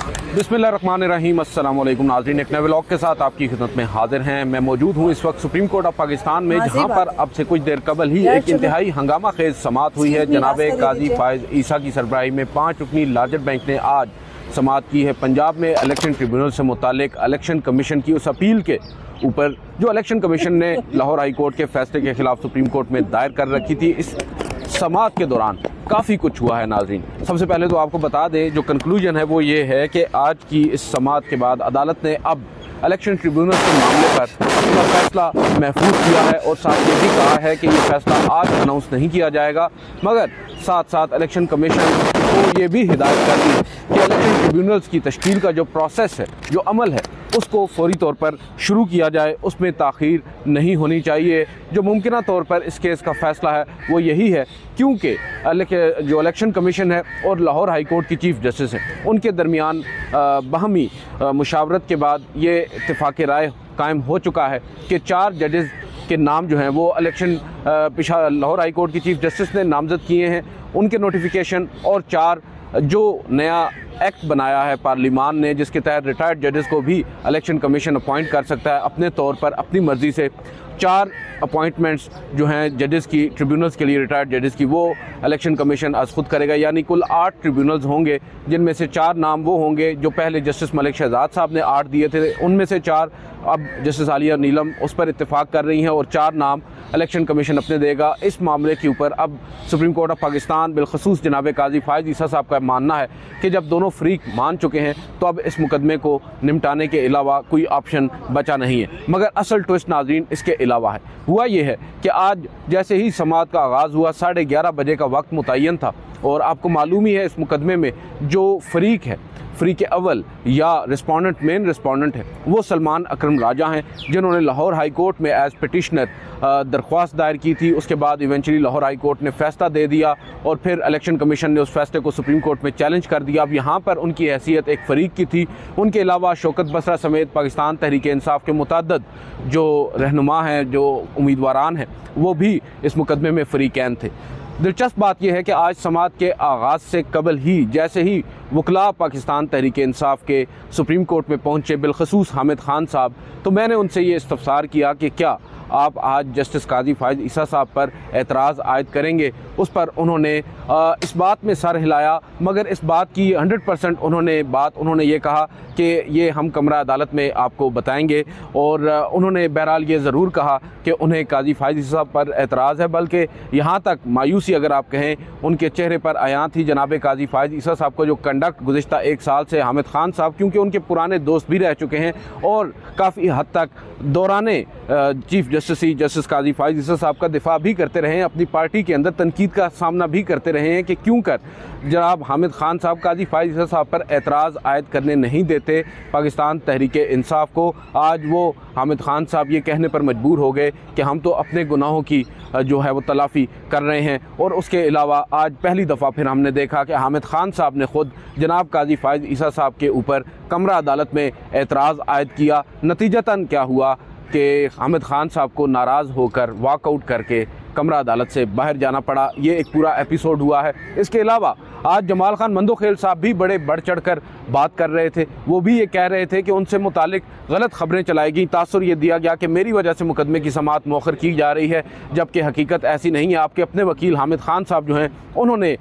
बिस्मिल्लाहिर्रहमानिर्रहीम। अस्सलाम वालेकुम नाज़रीन, एक नए व्लॉग के साथ आपकी खिदमत में हाजिर हैं। मैं मौजूद हूँ इस वक्त सुप्रीम कोर्ट ऑफ पाकिस्तान में, जहाँ पर अब से कुछ देर कबल ही एक इंतहाई हंगामा खेज समाअत हुई है। जनाब काजी फायज ईसा की सरबराही में 5 रुकनी लार्जर बेंच ने आज समाअत की है। पंजाब में इलेक्शन ट्रिब्यूनल से मुतालिक इलेक्शन कमीशन की उस अपील के ऊपर जो इलेक्शन कमीशन ने लाहौर हाई कोर्ट के फैसले के खिलाफ सुप्रीम कोर्ट में दायर कर रखी थी, इस समाअत के दौरान काफ़ी कुछ हुआ है नाज़रीन। सबसे पहले तो आपको बता दें, जो कंक्लूजन है वो ये है कि आज की इस समाअत के बाद अदालत ने अब इलेक्शन ट्रिब्यूनल के मामले पर अपना फैसला महफूज किया है और साथ ये भी कहा है कि ये फैसला आज अनाउंस नहीं किया जाएगा, मगर साथ साथ इलेक्शन कमीशन को ये भी हिदायत कर दी कि इलेक्शन ट्रिब्यूनल्स की तश्कील का जो प्रोसेस है, जो अमल है, उसको फौरी तौर पर शुरू किया जाए, उसमें ताख़ीर नहीं होनी चाहिए। जो मुमकिन तौर पर इस केस का फ़ैसला है वो यही है, क्योंकि जो इलेक्शन कमीशन है और लाहौर हाई कोर्ट की चीफ़ जस्टिस हैं, उनके दरमियान बाहमी मुशावरत के बाद ये इत्तेफाक राय कायम हो चुका है कि 4 जजेज़ के नाम जो हैं वो इलेक्शन लाहौर हाई कोर्ट की चीफ़ जस्टिस ने नामज़द किए हैं, उनके नोटिफिकेशन, और 4 जो नया एक्ट बनाया है पार्लिमान ने, जिसके तहत रिटायर्ड जजेस को भी इलेक्शन कमीशन अपॉइंट कर सकता है अपने तौर पर, अपनी मर्ज़ी से। 4 अपॉइंटमेंट्स जो हैं जजेस की, ट्रिब्यूनल्स के लिए रिटायर्ड जजेस की, वो इलेक्शन कमीशन आज खुद करेगा। यानी कुल 8 ट्रिब्यूनल्स होंगे, जिनमें से 4 नाम वो होंगे जो पहले जस्टिस मलिक शहजाद साहब ने 8 दिए थे, उनमें से 4 अब जस्टिस आलिया नीलम उस पर इत्तेफाक कर रही हैं और 4 नाम इलेक्शन कमीशन अपने देगा। इस मामले के ऊपर अब सुप्रीम कोर्ट ऑफ पाकिस्तान बिलखसूस जनाब काजी फायज ईसा साहब का मानना है कि जब दोनों फरीक मान चुके हैं तो अब इस मुकदमे को निपटाने के अलावा कोई ऑप्शन बचा नहीं है। मगर असल ट्विस्ट नाज़रीन इसके अलावा है। हुआ ये है कि आज जैसे ही समाअत का आगाज़ हुआ, 11:30 बजे का वक्त मुतय्यन था, और आपको मालूम ही है इस मुकदमे में जो फरीक है, फरीक अव्वल या रिस्पोंडेंट, मेन रिस्पोंडेंट है, वो सलमान अकरम राजा हैं, जिन्होंने लाहौर हाई कोर्ट में एज पिटिशनर दरख्वास्त दायर की थी। उसके बाद इवेंचुअली लाहौर हाई कोर्ट ने फ़ैसला दे दिया और फिर इलेक्शन कमीशन ने उस फैसले को सुप्रीम कोर्ट में चैलेंज कर दिया। अब यहाँ पर उनकी हैसियत एक फ़रीक की थी। उनके अलावा शौकत बसरा समेत पाकिस्तान तहरीक इंसाफ के मुतअद्दिद जो रहनुमा हैं, जो उम्मीदवारान हैं, वो भी इस मुकदमे में फ़रीक़ैन थे। दिलचस्प बात यह है कि आज समाअत के आगाज़ से कबल ही जैसे ही वकला पाकिस्तान तहरीक इंसाफ के सुप्रीम कोर्ट में पहुँचे, बिलखसूस हामिद खान साहब, तो मैंने उनसे ये इस्तफसार किया कि क्या आप आज जस्टिस काजी फायज ईसा साहब पर एतराज़ आयद करेंगे। उस पर उन्होंने इस बात में सर हिलाया, मगर इस बात की 100% उन्होंने ये कहा कि ये हम कमरा अदालत में आपको बताएंगे, और उन्होंने बहरहाल ये ज़रूर कहा कि उन्हें काजी फायज ईसा साहब पर एतराज़ है, बल्कि यहाँ तक मायूसी अगर आप कहें उनके चेहरे पर आया थी जनाब काजी फायज ईसा साहब का जो कंडक्ट गुज़िश्ता 1 साल से हामिद खान साहब, क्योंकि उनके पुराने दोस्त भी रह चुके हैं और काफ़ी हद तक दौराने चीफ जस्टिस काजी फायज ईसा साहब का दिफा भी करते रहे हैं, अपनी पार्टी के अंदर तनकीद का सामना भी करते रहे हैं कि क्यों कर जनाब हामिद खान साहब काजी फायज ईसा साहब पर एतराज़ आयद करने नहीं देते पाकिस्तान तहरीक इंसाफ को। आज वो हामिद खान साहब ये कहने पर मजबूर हो गए कि हम तो अपने गुनाहों की जो है वो तलाफ़ी कर रहे हैं। और उसके अलावा आज पहली दफ़ा फिर हमने देखा कि हामिद खान साहब ने ख़ुद जनाब काजी फायज ईसा साहब के ऊपर कमरा अदालत में एतराज़ आयद किया। नतीजतन क्या हुआ कि हामिद खान साहब को नाराज़ होकर वॉकआउट करके कमरा अदालत से बाहर जाना पड़ा। ये एक पूरा एपिसोड हुआ है। इसके अलावा आज जमाल खान मंदोखेल साहब भी बड़े बढ़ चढ़ कर बात कर रहे थे। वो भी ये कह रहे थे कि उनसे मुतालिक गलत खबरें चलाई गई, तासुर ये दिया गया कि मेरी वजह से मुकदमे की समाअत मौखर की जा रही है, जबकि हकीकत ऐसी नहीं है। आपके अपने वकील हामिद खान साहब जो हैं, उन्होंने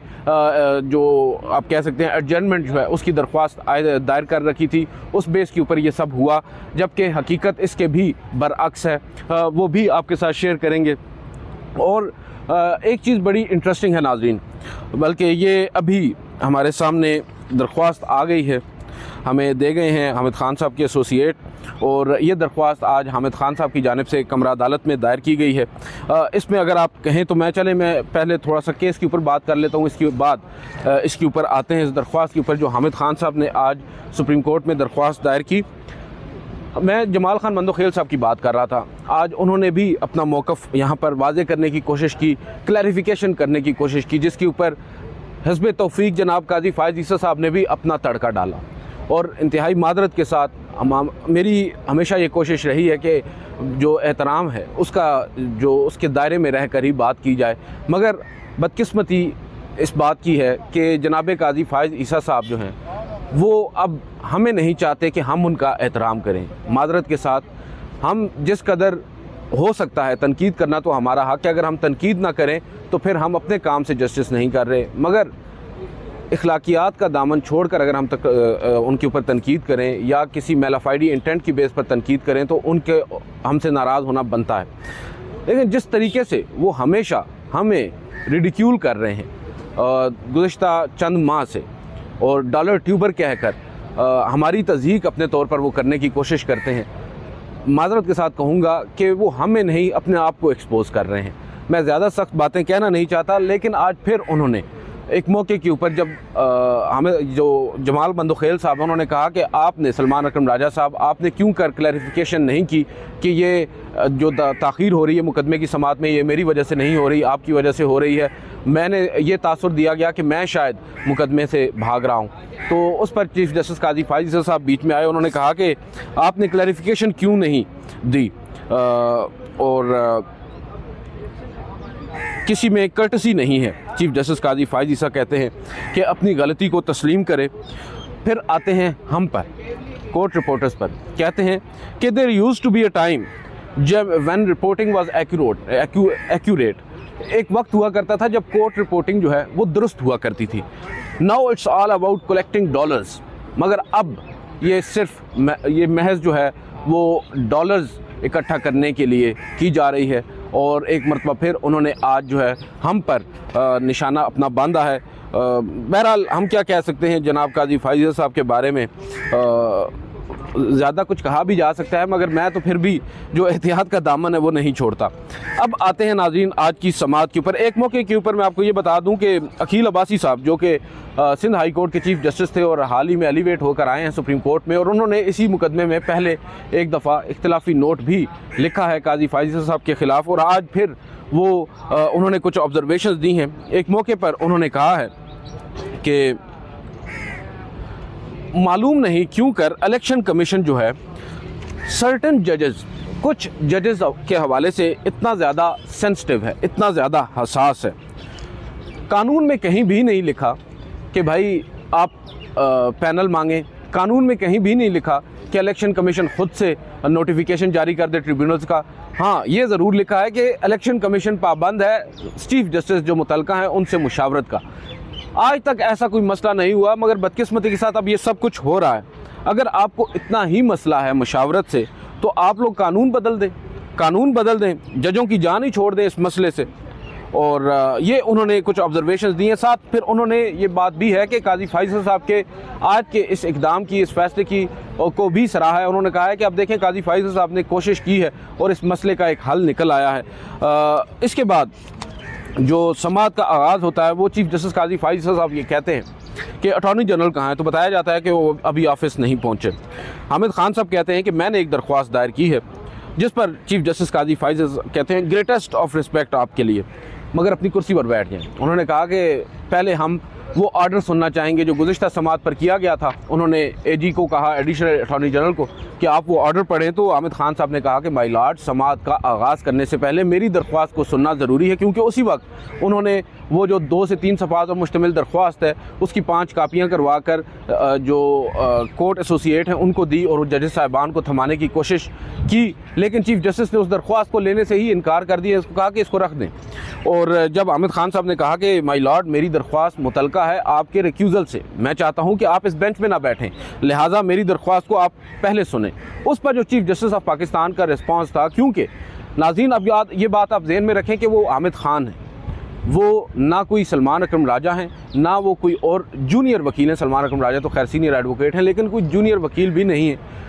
जो आप कह सकते हैं एडजर्नमेंट जो है उसकी दरख्वास्त दायर कर रखी थी, उस बेस के ऊपर ये सब हुआ, जबकि हकीकत इसके भी बरअक्स है। वो भी आपके साथ शेयर करेंगे। और एक चीज़ बड़ी इंटरेस्टिंग है नाज़रीन, बल्कि ये अभी हमारे सामने दरख्वास्त आ गई है, हमें दे गए हैं हामिद खान साहब के एसोसिएट, और ये दरख्वास्त आज हामिद खान साहब की जानिब से कमरा अदालत में दायर की गई है। इसमें अगर आप कहें तो मैं पहले थोड़ा सा केस के ऊपर बात कर लेता हूँ, इसके बाद इसके ऊपर आते हैं, इस दरख्वास्त के ऊपर जो हामिद खान साहब ने आज सुप्रीम कोर्ट में दरख्वास्त दायर की। मैं जमाल खान मंदोखेल साहब की बात कर रहा था। आज उन्होंने भी अपना मौक़िफ़ यहाँ पर वाज़े करने की कोशिश की, क्लैरिफिकेशन करने की कोशिश की, जिसके ऊपर हिज़्ब तौफ़ीक जनाब काजी फायज ईसा साहब ने भी अपना तड़का डाला। और इंतहाई मादरत के साथ मेरी हमेशा ये कोशिश रही है कि जो एहतराम है उसका जो उसके दायरे में रह कर ही बात की जाए, मगर बदकिस्मती इस बात की है कि जनाब काजी फायज ईसा साहब जो हैं वो अब हमें नहीं चाहते कि हम उनका एहतराम करें। माजरत के साथ, हम जिस कदर हो सकता है तनकीद करना तो हमारा हक़ है, अगर हम तनकीद ना करें तो फिर हम अपने काम से जस्टिस नहीं कर रहे। मगर इखलाकियात का दामन छोड़कर अगर हम उनके ऊपर तनकीद करें या किसी मेलाफाइडी इंटेंट की बेस पर तनकीद करें तो उनके हमसे नाराज़ होना बनता है। लेकिन जिस तरीके से वो हमेशा हमें रिडिक्यूल कर रहे हैं गुज़िश्ता चंद माह से, और डॉलर ट्यूबर कहकर हमारी तज़हीक अपने तौर पर वो करने की कोशिश करते हैं, माज़रत के साथ कहूँगा कि वो हमें नहीं अपने आप को एक्सपोज़ कर रहे हैं। मैं ज़्यादा सख्त बातें कहना नहीं चाहता, लेकिन आज फिर उन्होंने एक मौके के ऊपर जब हमें जो जमाल बंदोखेल साहब उन्होंने कहा कि आपने सलमान अकरम राजा साहब आपने क्यों कर क्लैरिफिकेशन नहीं की कि ये जो ताख़ीर हो रही है मुकदमे की समाअत में ये मेरी वजह से नहीं हो रही, आपकी वजह से हो रही है। मैंने ये तासुर दिया गया कि मैं शायद मुकदमे से भाग रहा हूँ। तो उस पर चीफ जस्टिस काजी फाइज़ ईसा साहब बीच में आए, उन्होंने कहा कि आपने क्लैरिफिकेशन क्यों नहीं दी, और किसी में कर्टसी नहीं है। चीफ जस्टिस काजी फाइज़ ईसा कहते हैं कि अपनी गलती को तस्लीम करें। फिर आते हैं हम पर, कोर्ट रिपोर्टर्स पर, कहते हैं कि there used to be a time जब व्हेन रिपोर्टिंग वाज एक्यूरेट। एक वक्त हुआ करता था जब कोर्ट रिपोर्टिंग जो है वो दुरुस्त हुआ करती थी। Now it's all about collecting dollars. मगर अब ये सिर्फ ये महज जो है वो डॉलर्स इकट्ठा करने के लिए की जा रही है। और एक मरतबा फिर उन्होंने आज जो है हम पर निशाना अपना बांधा है। बहरहाल हम क्या कह सकते हैं, जनाब काजी फाइज़ ईसा साहब के बारे में ज़्यादा कुछ कहा भी जा सकता है, मगर मैं तो फिर भी जो एहतियात का दामन है वो नहीं छोड़ता। अब आते हैं नाज़रीन आज की समाअत के ऊपर। एक मौके के ऊपर मैं आपको ये बता दूं कि अकील अब्बासी साहब जो कि सिंध हाई कोर्ट के चीफ जस्टिस थे और हाल ही में एलिवेट होकर आए हैं सुप्रीम कोर्ट में, और उन्होंने इसी मुकदमे में पहले एक दफ़ा इख्तिलाफी नोट भी लिखा है काजी फाइज़ ईसा साहब के ख़िलाफ़, और आज फिर वो उन्होंने कुछ ऑब्जर्वेशंस दी हैं। एक मौके पर उन्होंने कहा है कि मालूम नहीं क्यों कर इलेक्शन कमीशन जो है सर्टेन जजेस, कुछ जजेस के हवाले से इतना ज़्यादा सेंसिटिव है, इतना ज़्यादा हसास है। कानून में कहीं भी नहीं लिखा कि भाई आप पैनल मांगें, कानून में कहीं भी नहीं लिखा कि इलेक्शन कमीशन खुद से नोटिफिकेशन जारी कर दे ट्रिब्यूनल्स का। हाँ, ये ज़रूर लिखा है कि इलेक्शन कमीशन पाबंद है चीफ जस्टिस जो मुतलका हैं उनसे मुशावरत का। आज तक ऐसा कोई मसला नहीं हुआ, मगर बदकिस्मती के साथ अब ये सब कुछ हो रहा है। अगर आपको इतना ही मसला है मुशावरत से तो आप लोग कानून बदल दें, कानून बदल दें, जजों की जान ही छोड़ दें इस मसले से। और ये उन्होंने कुछ ऑब्जर्वेशंस दिए। साथ फिर उन्होंने ये बात भी है कि काजी फाइज़ ईसा साहब के आज के इस इक़दाम की, इस फैसले की को भी सराहा है। उन्होंने कहा है कि अब देखें काजी फाइज़ ईसा साहब ने कोशिश की है और इस मसले का एक हल निकल आया है। इसके बाद जो समाअत का आगाज़ होता है वो चीफ जस्टिस काजी फाइज़ ईसा साहब ये कहते हैं कि अटॉर्नी जनरल कहाँ है, तो बताया जाता है कि वो अभी ऑफिस नहीं पहुँचे। हामिद खान साहब कहते हैं कि मैंने एक दरख्वास्त दायर की है, जिस पर चीफ जस्टिस काजी फाइज़ कहते हैं ग्रेटेस्ट ऑफ रिस्पेक्ट आपके लिए, मगर अपनी कुर्सी पर बैठ जाएं। उन्होंने कहा कि पहले हम वो ऑर्डर सुनना चाहेंगे जो गुज़िश्ता समाअत पर किया गया था। उन्होंने एजी को कहा, एडिशनल अटॉर्नी जनरल को, कि आप वो ऑर्डर पढ़ें। तो हामिद खान साहब ने कहा कि माय लॉर्ड, समाअत का आगाज़ करने से पहले मेरी दरख्वास्त को सुनना ज़रूरी है, क्योंकि उसी वक्त उन्होंने वो जो 2 से 3 सफ़हात पर मुश्तमिल दरख्वास्त है उसकी 5 कापियाँ करवा कर जो कोर्ट एसोसिएट हैं उनको दी और जजेस साहिबान को थमाने की कोशिश की। लेकिन चीफ जस्टिस ने उस दरख्वास्त को लेने से ही इनकार कर दिया, इसको कहा कि इसको रख दें। और जब हामिद खान साहब ने कहा कि माय लॉर्ड, मेरी दरख्वास्त मुतलका है आपके रिक्यूज़ल से, मैं चाहता हूँ कि आप इस बेंच में ना बैठें, लिहाजा मेरी दरख्वास्त को आप पहले सुने। उस पर जो चीफ जस्टिस ऑफ पाकिस्तान का रिस्पॉन्स था, क्योंकि नाज़रीन अब ये बात आप ज़हन में रखें कि वो हामिद खान है, वो ना कोई सलमान अकरम राजा हैं, ना वो कोई और जूनियर वकील हैं। सलमान अकरम राजा तो खैर सीनियर एडवोकेट हैं, लेकिन कोई जूनियर वकील भी नहीं है।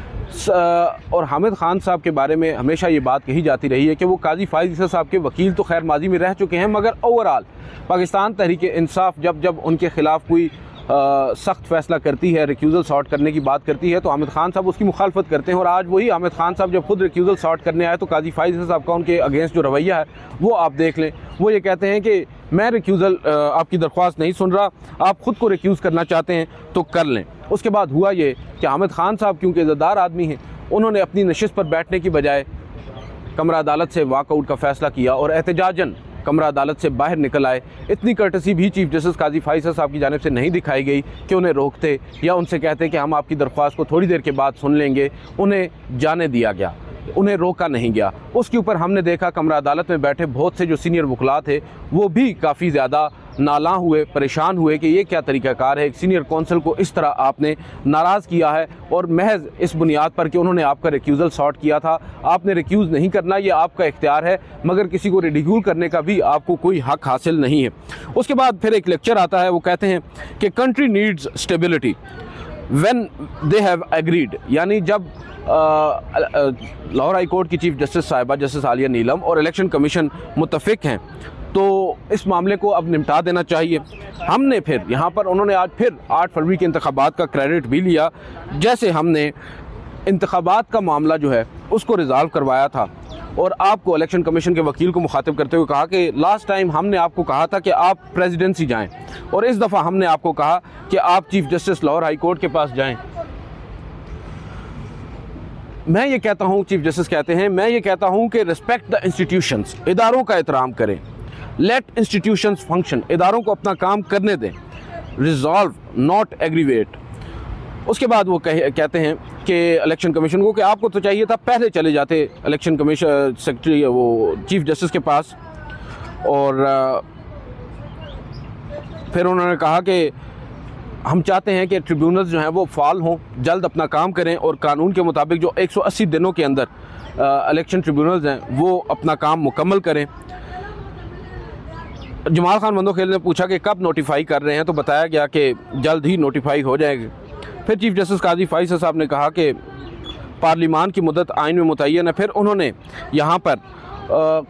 और हामिद खान साहब के बारे में हमेशा ये बात कही जाती रही है कि वो काजी फाइज़ ईसा साहब के वकील तो खैर माजी में रह चुके हैं, मगर ओवरऑल पाकिस्तान तहरीक इंसाफ जब उनके ख़िलाफ़ कोई सख्त फैसला करती है, रिक्यूज़ल सॉर्ट करने की बात करती है, तो हामिद खान साहब उसकी मुखालफत करते हैं। और आज वही हामिद खान साहब जब खुद रिक्यूज़ल सॉर्ट करने आए तो काजी फाइज़ ईसा साहब का उनके अगेंस्ट जो रवैया है वो आप देख लें। वो ये कहते हैं कि मैं रिक्यूज़ल आपकी दरख्वास्त नहीं सुन रहा, आप ख़ुद को रिक्यूज़ करना चाहते हैं तो कर लें। उसके बाद हुआ ये कि हामिद खान साहब क्योंकि इज़्ज़तदार आदमी हैं, उन्होंने अपनी नशिस्त पर बैठने की बजाय कमरा अदालत से वाकआउट का फ़ैसला किया और एहतजाजन कमरा अदालत से बाहर निकल आए। इतनी कर्टसी भी चीफ जस्टिस काजी फाइज़ साहब की जानिब से नहीं दिखाई गई कि उन्हें रोकते या उनसे कहते कि हम आपकी दरख्वास्त को थोड़ी देर के बाद सुन लेंगे। उन्हें जाने दिया गया, उन्हें रोका नहीं गया। उसके ऊपर हमने देखा कमरा अदालत में बैठे बहुत से जो सीनियर वकला थे वो भी काफ़ी ज़्यादा नालां हुए, परेशान हुए कि ये क्या तरीक़ाकार है, एक सीनियर कौंसल को इस तरह आपने नाराज़ किया है और महज इस बुनियाद पर कि उन्होंने आपका रिक्यूज़ल सॉर्ट किया था। आपने रिक्यूज़ नहीं करना, ये आपका इख्तियार है, मगर किसी को रिडिक्यूल करने का भी आपको कोई हक हासिल नहीं है। उसके बाद फिर एक लेक्चर आता है, वो कहते हैं कि country needs stability when they have agreed, यानी जब लाहौर हाई कोर्ट की चीफ जस्टिस साहिबा जस्टिस आलिया नीलम और इलेक्शन कमीशन मुत्तफिक हैं तो इस मामले को अब निपटा देना चाहिए। हमने फिर यहाँ पर उन्होंने आज फिर 8 फरवरी के इंतखाबात का क्रेडिट भी लिया, जैसे हमने इंतखाबात का मामला जो है उसको रिजॉल्व करवाया था और आपको इलेक्शन कमीशन के वकील को मुखातिब करते हुए कहा कि लास्ट टाइम हमने आपको कहा था कि आप प्रेसिडेंसी जाएं और इस दफ़ा हमने आपको कहा कि आप chief justice Lahore high court के पास जाएं। मैं ये कहता हूँ, चीफ जस्टिस कहते हैं, मैं ये कहता हूँ कि रिस्पेक्ट द इंस्टीट्यूशंस, इदारों का एहतराम करें, लेट इंस्टीट्यूशंस फंक्शन, इदारों को अपना काम करने दें, रिजॉल्व नॉट एग्रीवेट। उसके बाद वो कहते हैं कि इलेक्शन कमीशन को कि आपको तो चाहिए था पहले चले जाते इलेक्शन कमीशन सेक्रेटरी वो चीफ जस्टिस के पास। और फिर उन्होंने कहा कि हम चाहते हैं कि ट्रिब्यूनल्स जो हैं वो फाल हों, जल्द अपना काम करें और कानून के मुताबिक जो 180 दिनों के अंदर इलेक्शन ट्रिब्यूनल्स हैं वो अपना काम मुकम्मल करें। जमाल खान मंदोखेल ने पूछा कि कब नोटिफाई कर रहे हैं, तो बताया गया कि जल्द ही नोटिफाई हो जाएगी। फिर चीफ जस्टिस काजी फाइज़ साहब ने कहा कि पार्लिमान की मुद्दत आइन में मुतय्यन है। फिर उन्होंने यहाँ पर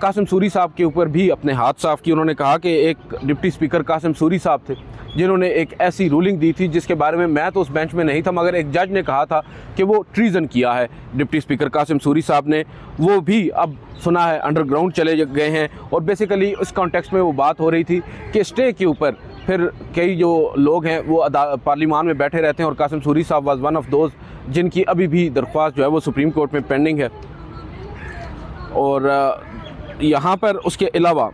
कासिम सूरी साहब के ऊपर भी अपने हाथ साफ़ किए। उन्होंने कहा कि एक डिप्टी स्पीकर कासिम सूरी साहब थे जिन्होंने एक ऐसी रूलिंग दी थी जिसके बारे में मैं तो उस बेंच में नहीं था, मगर एक जज ने कहा था कि वो ट्रीज़न किया है डिप्टी स्पीकर कासिम सूरी साहब ने। वो भी अब सुना है अंडरग्राउंड चले गए हैं और बेसिकली इस कॉन्टेक्स्ट में वो बात हो रही थी कि स्टे के ऊपर फिर कई जो लोग हैं वो पार्लिमान में बैठे रहते हैं और कासिम सूरी साहब वाज वन ऑफ दोज जिनकी अभी भी दरख्वास्त जो है वो सुप्रीम कोर्ट में पेंडिंग है। और यहाँ पर उसके अलावा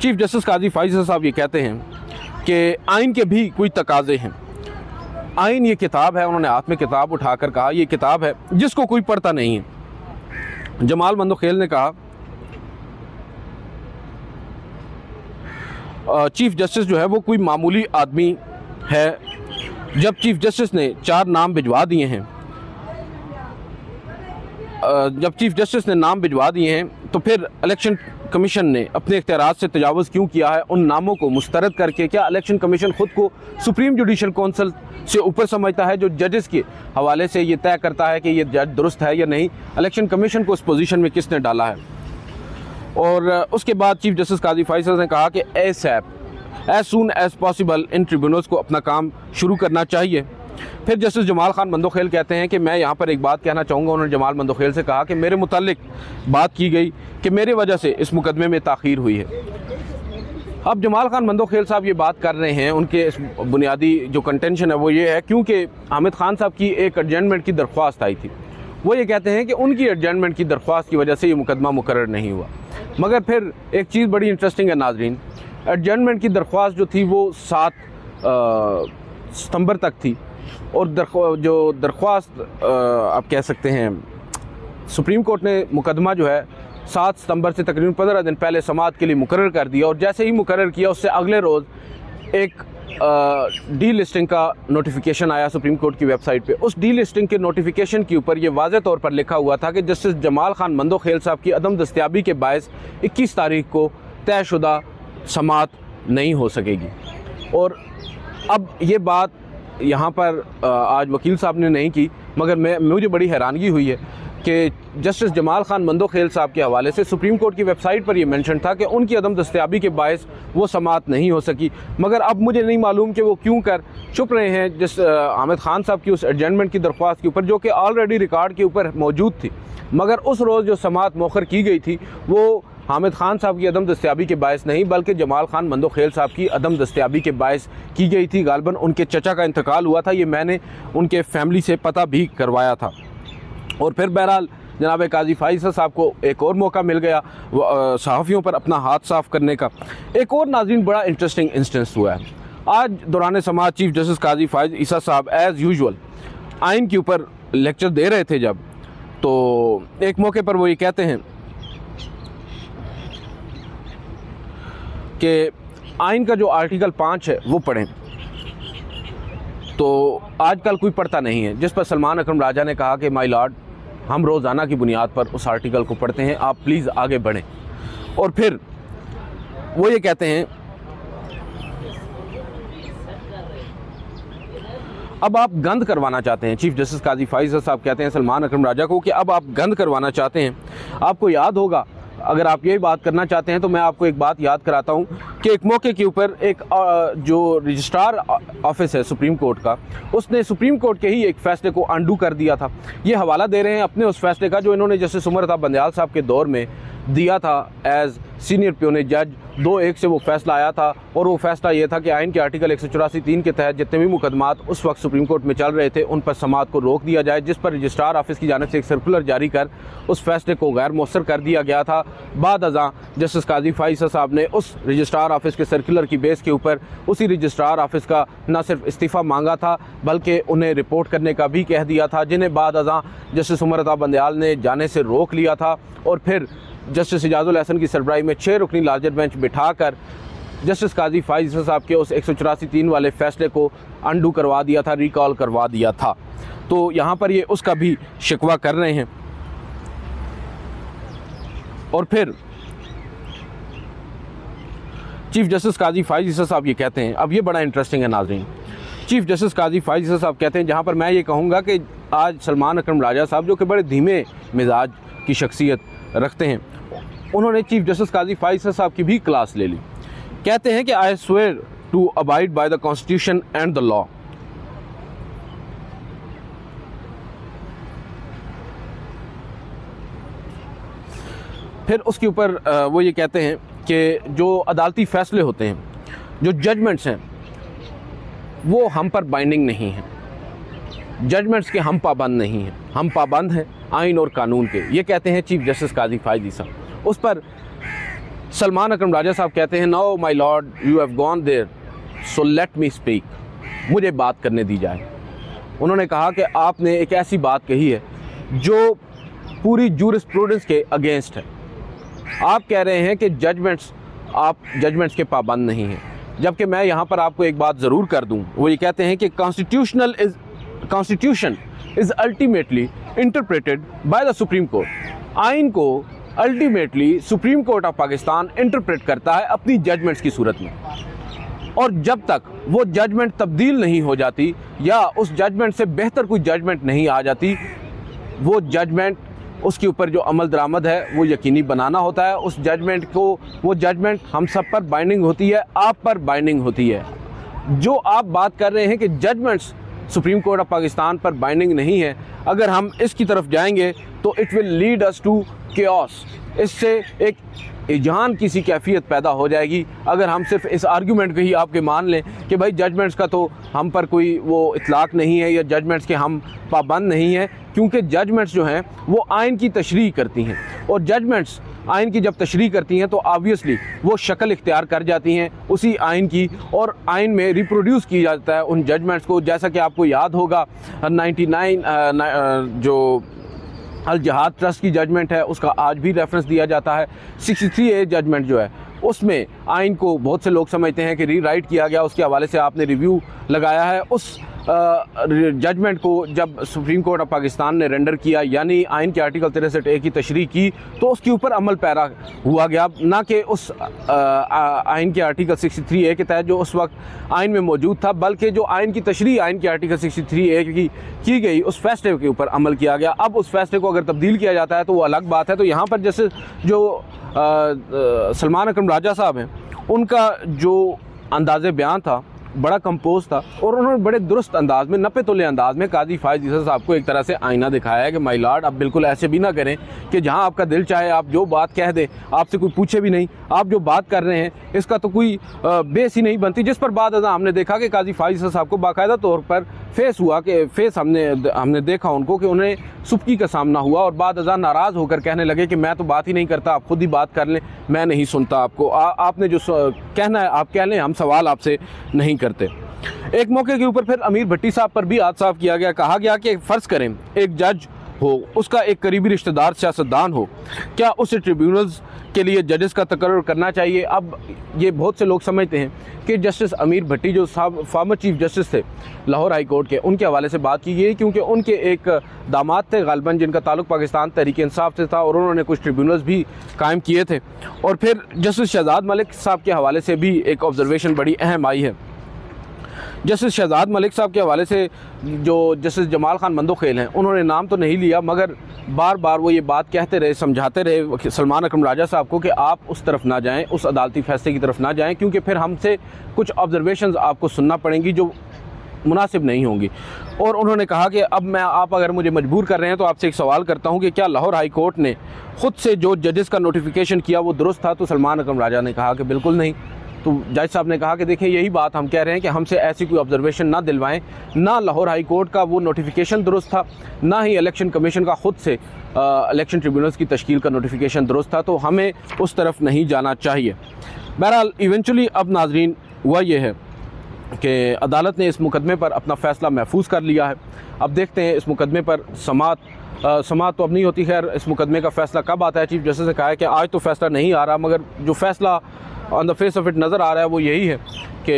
चीफ जस्टिस काजी फाइज़ साहब ये कहते हैं कि आइन के भी कोई तकाजे हैं। आइन ये किताब है, उन्होंने हाथ में किताब उठाकर कहा ये किताब है जिसको कोई पढ़ता नहीं है। जमाल मंदोखेल ने कहा चीफ जस्टिस जो है वो कोई मामूली आदमी है। जब चीफ जस्टिस ने 4 नाम भिजवा दिए हैं, जब चीफ जस्टिस ने नाम भिजवा दिए हैं तो फिर इलेक्शन कमीशन ने अपने इख्तियारात से तजावुज़ क्यों किया है उन नामों को मुस्तरद करके? क्या इलेक्शन कमीशन ख़ुद को सुप्रीम जुडिशल काउंसिल से ऊपर समझता है जो जजेस के हवाले से ये तय करता है कि ये जज दुरुस्त है या नहीं? इलेक्शन कमीशन को इस पोजीशन में किसने डाला है? और उसके बाद चीफ जस्टिस काजी फाइज़ ने कहा कि एज सून एज पॉसिबल इन ट्रिब्यूनल्स को अपना काम शुरू करना चाहिए। फिर जस्टिस जमाल खान मंदोखेल कहते हैं कि मैं यहाँ पर एक बात कहना चाहूँगा। उन्होंने जमाल मंदोखेल से कहा कि मेरे मुतालिक बात की गई कि मेरी वजह से इस मुकदमे में ताख़ीर हुई है। अब जमाल खान मंदोखेल साहब ये बात कर रहे हैं, उनके इस बुनियादी जो कंटेंशन है वो ये है क्योंकि हामिद खान साहब की एक एडजमेंट की दरख्वास्त आई थी। वो ये कहते हैं कि उनकी एडजमेंट की दरख्वास्त की वजह से ये मुकदमा मुकर्रर नहीं हुआ। मगर फिर एक चीज़ बड़ी इंटरेस्टिंग है नाजरीन, एडजमेंट की दरख्वास्त जो थी वो 7 सितंबर तक थी और जो दरख्वास्त आप कह सकते हैं सुप्रीम कोर्ट ने मुकदमा जो है 7 सितंबर से तकरीबन 15 दिन पहले समाअत के लिए मुकर्रर कर दिया। और जैसे ही मुकर्रर किया उससे अगले रोज़ एक डी लिस्टिंग का नोटिफिकेशन आया सुप्रीम कोर्ट की वेबसाइट पे। उस डी लिस्टिंग के नोटिफिकेशन के ऊपर ये वाज़ेह तौर पर लिखा हुआ था कि जस्टिस जमाल खान मंदोखेल साहब की अदम दस्तयाबी के बायस 21 तारीख को तयशुदा समाअत नहीं हो सकेगी। और अब ये बात यहाँ पर आज वकील साहब ने नहीं की, मगर मुझे बड़ी हैरानगी हुई है कि जस्टिस जमाल खान मंदोखेल साहब के हवाले से सुप्रीम कोर्ट की वेबसाइट पर यह मेंशन था कि उनकी अदम दस्तयाबी के बायस वो समाअत नहीं हो सकी। मगर अब मुझे नहीं मालूम कि वो क्यों कर चुप रहे हैं जिस हामिद खान साहब की उस एडजमेंट की दरख्वास्त के ऊपर, जो कि ऑलरेडी रिकॉर्ड के ऊपर मौजूद थी। मगर उस रोज़ जो समाअत मौखर की गई थी वो हामिद खान साहब की अदम दस्तयाबी के बायस नहीं बल्कि जमाल खान मंदोखेल साहब की अदम दस्तयाबी के बायस की गई थी। गालबन उनके चचा का इंतकाल हुआ था, ये मैंने उनके फैमिली से पता भी करवाया था। और फिर बहरहाल जनाब काजी फाइज साहब को एक और मौका मिल गया सहाफ़ियों पर अपना हाथ साफ करने का। एक और नाज़रीन बड़ा इंटरेस्टिंग इंस्टेंस हुआ है आज दौरान समाअत। चीफ जस्टिस काजी फाइज ईसा साहब एज़ यूजुअल आइन के ऊपर लेक्चर दे रहे थे जब, तो एक मौके पर वो ये कहते हैं कि आइन का जो आर्टिकल 5 है वो पढ़ें, तो आजकल कोई पढ़ता नहीं है, जिस पर सलमान अकरम राजा ने कहा कि माय लॉर्ड हम रोज़ाना की बुनियाद पर उस आर्टिकल को पढ़ते हैं, आप प्लीज़ आगे बढ़ें। और फिर वो ये कहते हैं अब आप गंद करवाना चाहते हैं। चीफ जस्टिस काजी फाइज साहब कहते हैं सलमान अकरम राजा को कि अब आप गंद करवाना चाहते हैं। आपको याद होगा, अगर आप यही बात करना चाहते हैं तो मैं आपको एक बात याद कराता हूं कि एक मौके के ऊपर एक जो रजिस्ट्रार ऑफिस है सुप्रीम कोर्ट का, उसने सुप्रीम कोर्ट के ही एक फ़ैसले को अंडू कर दिया था। ये हवाला दे रहे हैं अपने उस फैसले का जो इन्होंने जस्टिस उमर बंदयाल साहब के दौर में दिया था एज सीनियर प्यून जज। 2-1 से वो फैसला आया था और वो फैसला ये था कि आइन के आर्टिकल 184(3) के तहत जितने भी मुकदमात उस वक्त सुप्रीम कोर्ट में चल रहे थे उन पर समाअत को रोक दिया जाए, जिस पर रजिस्ट्रार ऑफिस की जानिब से एक सर्कुलर जारी कर उस फैसले को गैर मौसर कर दिया गया था। बाद अज़ां जस्टिस काजी फाइज साहब ने उस रजिस्ट्रार ऑफिस के सर्कुलर की बेस के ऊपर उसी रजिस्ट्रार ऑफिस का न सिर्फ इस्तीफ़ा मांगा था बल्कि उन्हें रिपोर्ट करने का भी कह दिया था, जिन्हें बाद अज़ां जस्टिस उमर बंदयाल ने जाने से रोक लिया था। और फिर जस्टिस इजाजुल हसन की सरबराही में 6 रुकनी लार्जर बेंच बिठाकर जस्टिस काजी फाइज साहब के उस 184(3) वाले फैसले को अंडू करवा दिया था, रिकॉल करवा दिया था। तो यहाँ पर ये उसका भी शिकवा कर रहे हैं। और फिर चीफ जस्टिस काजी फाइज साहब ये कहते हैं, अब ये बड़ा इंटरेस्टिंग है नाज़रीन। चीफ जस्टिस काजी फाइज साहब कहते हैं, जहाँ पर मैं ये कहूँगा कि आज सलमान अकरम राजा साहब जो कि बड़े धीमे मिजाज की शख्सियत रखते हैं, उन्होंने चीफ जस्टिस काजी फाइज साहब की भी क्लास ले ली। कहते हैं कि I swear to abide by the constitution and the law. फिर उसके ऊपर वो ये कहते हैं कि जो अदालती फैसले होते हैं, जो जजमेंट्स हैं, वो हम पर बाइंडिंग नहीं हैं। जजमेंट्स के हम पाबंद नहीं हैं, हम पाबंद हैं आइन और कानून के। ये कहते हैं चीफ जस्टिस काजी फाइज साहब। उस पर सलमान अकरम राजा साहब कहते हैं, now my lord you have gone there so let me speak, मुझे बात करने दी जाए। उन्होंने कहा कि आपने एक ऐसी बात कही है जो पूरी जूरिस्प्रूडेंस के अगेंस्ट है। आप कह रहे हैं कि आप जजमेंट्स के पाबंद नहीं हैं, जबकि मैं यहाँ पर आपको एक बात ज़रूर कर दूँ। वो ये कहते हैं कि constitution is ultimately interpreted by the supreme court. आइन को ultimately supreme court of Pakistan interpret करता है अपनी जजमेंट्स की सूरत में, और जब तक वो जजमेंट तब्दील नहीं हो जाती या उस जजमेंट से बेहतर कोई जजमेंट नहीं आ जाती, वो जजमेंट उसके ऊपर जो अमल दरामद है वो यकीनी बनाना होता है। उस जजमेंट को, वो जजमेंट हम सब पर बाइंडिंग होती है, आप पर बाइंडिंग होती है। जो आप बात कर रहे हैं कि judgments supreme court of Pakistan पर बाइंडिंग नहीं है, अगर हम इसकी तरफ जाएंगे तो it will lead us to chaos. इससे एक इजहान किसी कैफियत पैदा हो जाएगी अगर हम सिर्फ इस आर्गूमेंट को ही आपके मान लें कि भाई जजमेंट्स का तो हम पर कोई वो इतलाक़ नहीं है या जजमेंट्स के हम पाबंद नहीं हैं, क्योंकि जजमेंट्स जो हैं वो आइन की तशरीह करती हैं, और जजमेंट्स आइन की जब तशरीह करती हैं तो ऑब्वियसली वो शक्ल इख्तियार कर जाती हैं उसी आइन की, और आइन में रिप्रोड्यूस किया जाता है उन जजमेंट्स को। जैसा कि आपको याद होगा 99 जो अल जहाद ट्रस्ट की जजमेंट है उसका आज भी रेफरेंस दिया जाता है। 63A जजमेंट जो है उसमें आइन को बहुत से लोग समझते हैं कि रीराइट किया गया, उसके हवाले से आपने रिव्यू लगाया है। उस जजमेंट को जब सुप्रीम कोर्ट ऑफ पाकिस्तान ने रेंडर किया, यानी आइन के आर्टिकल 63A की तशरीह की, तो उसके ऊपर अमल पैरा हुआ गया, ना कि उस आइन के आर्टिकल 63A के तहत जो उस वक्त आइन में मौजूद था, बल्कि जो आइन की तशरीह आइन के आर्टिकल 63A की गई उस फैसले के ऊपर अमल किया गया। अब उस फैसले को अगर तब्दील किया जाता है तो वो अलग बात है। तो यहाँ पर जैसे जो सलमान अकरम राजा साहब हैं, उनका जो अंदाज़े बयान था बड़ा कंपोज था, और उन्होंने बड़े दुरुस्त अंदाज में, नपे तोले अंदाज में काजी फाइज साहब को एक तरह से आईना दिखाया है कि माय लॉर्ड अब बिल्कुल ऐसे भी ना करें कि जहां आपका दिल चाहे आप जो बात कह दें, आपसे कोई पूछे भी नहीं, आप जो बात कर रहे हैं इसका तो कोई बेस ही नहीं बनती। जिस पर बाद हमने देखा कि काजी फाइज साहब को बाकायदा तौर पर फेस हमने देखा उनको कि उन्हें सुबकी का सामना हुआ और बाद अज़ान नाराज़ होकर कहने लगे कि मैं तो बात ही नहीं करता, आप खुद ही बात कर लें, मैं नहीं सुनता आपको, आपने जो कहना है आप कह लें, हम सवाल आपसे नहीं करते। एक मौके के ऊपर फिर अमीर भट्टी साहब पर भी हाथ साफ किया गया। कहा गया कि फ़र्ज़ करें एक जज हो, उसका एक करीबी रिश्तेदार सियासतदान हो, क्या उसे ट्रिब्यूनल्स के लिए जजेस का तकर्रुर करना चाहिए? अब ये बहुत से लोग समझते हैं कि जस्टिस अमीर भट्टी जो फॉर्मर चीफ जस्टिस थे लाहौर हाई कोर्ट के, उनके हवाले से बात की गई क्योंकि उनके एक दामाद थे गालिबन जिनका ताल्लुक पाकिस्तान तहरीक इंसाफ से था और उन्होंने कुछ ट्रिब्यूनल्स भी कायम किए थे। और फिर जस्टिस शहजाद मलिक साहब के हवाले से भी एक ऑब्जर्वेशन बड़ी अहम आई है। जस्टिस शहजाद मलिक साहब के हवाले से जो जस्टिस जमाल खान मंदोखेल हैं, उन्होंने नाम तो नहीं लिया मगर बार बार वो ये बात कहते रहे, समझाते रहे सलमान अकरम राजा साहब को कि आप उस तरफ ना जाएं, उस अदालती फैसले की तरफ ना जाएं, क्योंकि फिर हमसे कुछ ऑब्जर्वेशंस आपको सुनना पड़ेंगी जो मुनासिब नहीं होंगी। और उन्होंने कहा कि अब आप अगर मुझे मजबूर कर रहे हैं तो आपसे एक सवाल करता हूं कि क्या लाहौर हाई कोर्ट ने ख़ुद से जो जजेस का नोटिफिकेशन किया वो दुरुस्त था? तो सलमान अकरम राजा ने कहा कि बिल्कुल नहीं। तो जज साहब ने कहा कि देखिए यही बात हम कह रहे हैं कि हमसे ऐसी कोई ऑब्जर्वेशन ना दिलवाएं, ना लाहौर हाई कोर्ट का वो नोटिफिकेशन दुरुस्त था, ना ही इलेक्शन कमीशन का ख़ुद से इलेक्शन ट्रिब्यूनल्स की तश्कील का नोटिफिकेशन दुरुस्त था, तो हमें उस तरफ नहीं जाना चाहिए। बहरहाल इवेंचुअली अब नाजरीन हुआ ये है कि अदालत ने इस मुकदमे पर अपना फ़ैसला महफूज कर लिया है। अब देखते हैं इस मुकदमे पर समाअत तो अब नहीं होती। खैर इस मुकदमे का फ़ैसला कब आता है? चीफ जस्टिस ने कहा है कि आज तो फ़ैसला नहीं आ रहा, मगर जो फ़ैसला on the face of it नज़र आ रहा है वो यही है कि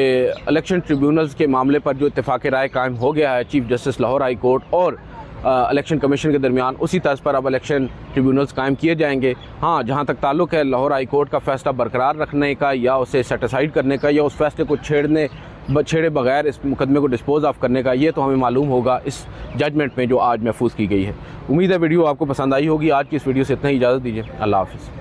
इलेक्शन ट्रिब्यूनल्स के मामले पर जो इत्तेफाक राय कायम हो गया है chief justice Lahore high court और इलेक्शन कमीशन के दरमियान, उसी तर्ज पर अब इलेक्शन ट्रिब्यूनल्स कायम किए जाएंगे। हाँ, जहाँ तक ताल्लुक़ है लाहौर हाई कोर्ट का फ़ैसला बरकरार रखने का या उसे सेटिसाइड करने का या उस फैसले को छेड़े बगैर इस मुकदमे को डिस्पोज ऑफ करने का, ये तो हमें मालूम होगा इस जजमेंट में जो आज महफूज की गई है। उम्मीद है वीडियो आपको पसंद आई होगी। आज की इस वीडियो से इतना ही, इजाज़त दीजिए। अल्लाह हाफ़िज़।